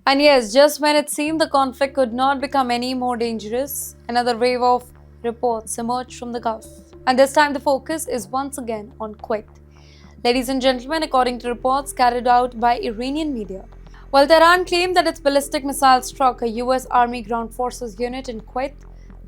And yes, just when it seemed the conflict could not become any more dangerous, another wave of reports emerged from the Gulf. And this time the focus is once again on Kuwait. Ladies and gentlemen, according to reports carried out by Iranian media, while Tehran claimed that its ballistic missile struck a US Army ground forces unit in Kuwait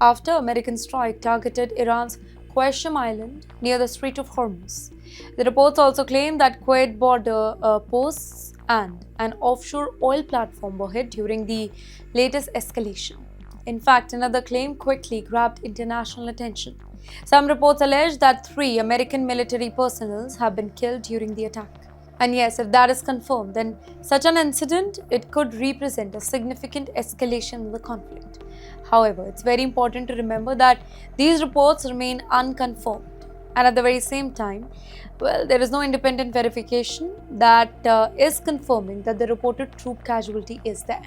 after American strike targeted Iran's Qasem Island near the Strait of Hormuz. The reports also claim that Kuwait border posts and an offshore oil platform were hit during the latest escalation. In fact, another claim quickly grabbed international attention. Some reports allege that 3 American military personnel have been killed during the attack. And yes, if that is confirmed, then such an incident it could represent a significant escalation in the conflict. However, it's very important to remember that these reports remain unconfirmed. And at the very same time, well, there is no independent verification that is confirming that the reported troop casualty is there.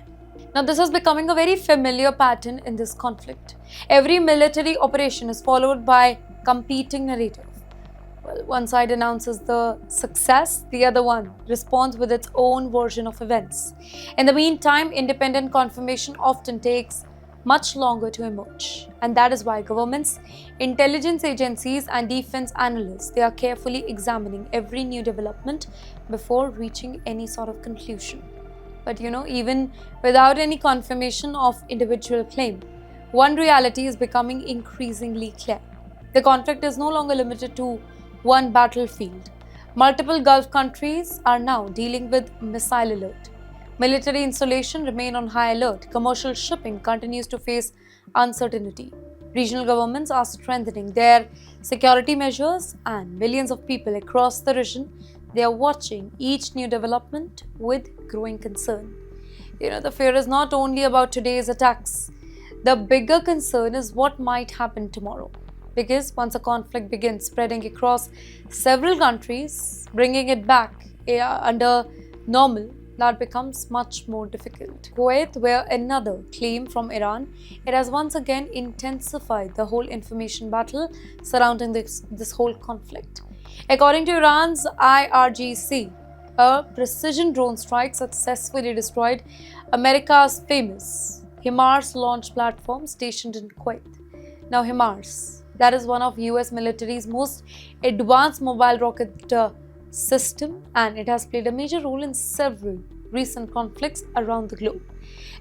Now, this is becoming a very familiar pattern in this conflict. Every military operation is followed by competing narrative. Well, one side announces the success, the other one responds with its own version of events. In the meantime, independent confirmation often takes much longer to emerge. And that is why governments, intelligence agencies, and defense analysts they are carefully examining every new development before reaching any sort of conclusion. But even without any confirmation of individual claim, one reality is becoming increasingly clear. The conflict is no longer limited to one battlefield. Multiple Gulf countries are now dealing with missile alert. Military installations remain on high alert. Commercial shipping continues to face uncertainty. Regional governments are strengthening their security measures, and millions of people across the region they are watching each new development with growing concern. The fear is not only about today's attacks. The bigger concern is what might happen tomorrow. Because once a conflict begins spreading across several countries, bringing it back under normal, that becomes much more difficult. Kuwait, where another claim from Iran, it has once again intensified the whole information battle surrounding this whole conflict. According to Iran's IRGC, a precision drone strike successfully destroyed America's famous HIMARS launch platform stationed in Kuwait. Now, HIMARS, that is one of US military's most advanced mobile rocket system, and it has played a major role in several recent conflicts around the globe.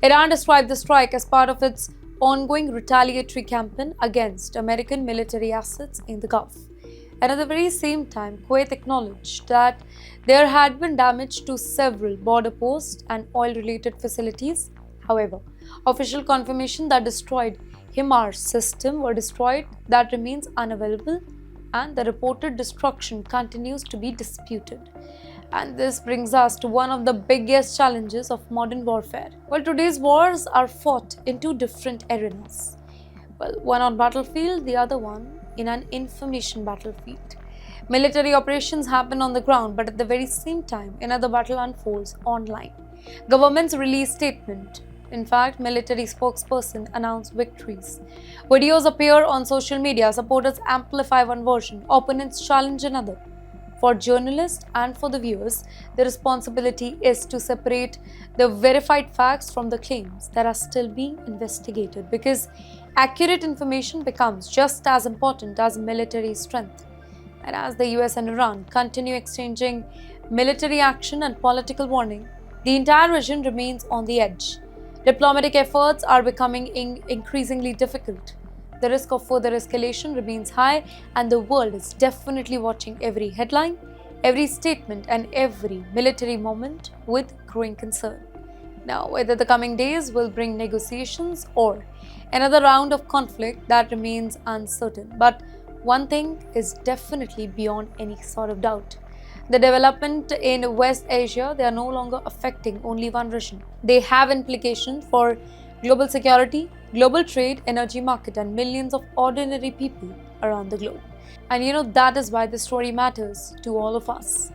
Iran described the strike as part of its ongoing retaliatory campaign against American military assets in the Gulf. And at the very same time, Kuwait acknowledged that there had been damage to several border posts and oil-related facilities. However, official confirmation that destroyed HIMARS system were destroyed that remains unavailable, and the reported destruction continues to be disputed. And this brings us to one of the biggest challenges of modern warfare. Well, today's wars are fought in two different arenas. Well, one on battlefield, the other one in an information battlefield. Military operations happen on the ground, but at the very same time, another battle unfolds online. Governments release statement. In fact, military spokesperson announce victories. Videos appear on social media, supporters amplify one version, opponents challenge another. For journalists and for the viewers, the responsibility is to separate the verified facts from the claims that are still being investigated, because accurate information becomes just as important as military strength. And as the US and Iran continue exchanging military action and political warning, the entire region remains on the edge. Diplomatic efforts are becoming increasingly difficult. The risk of further escalation remains high, and the world is definitely watching every headline, every statement, and every military moment with growing concern. Now, whether the coming days will bring negotiations or another round of conflict, that remains uncertain. But one thing is definitely beyond any sort of doubt. The development in West Asia, they are no longer affecting only one region. They have implications for global security, global trade, energy market, and millions of ordinary people around the globe. And that is why this story matters to all of us.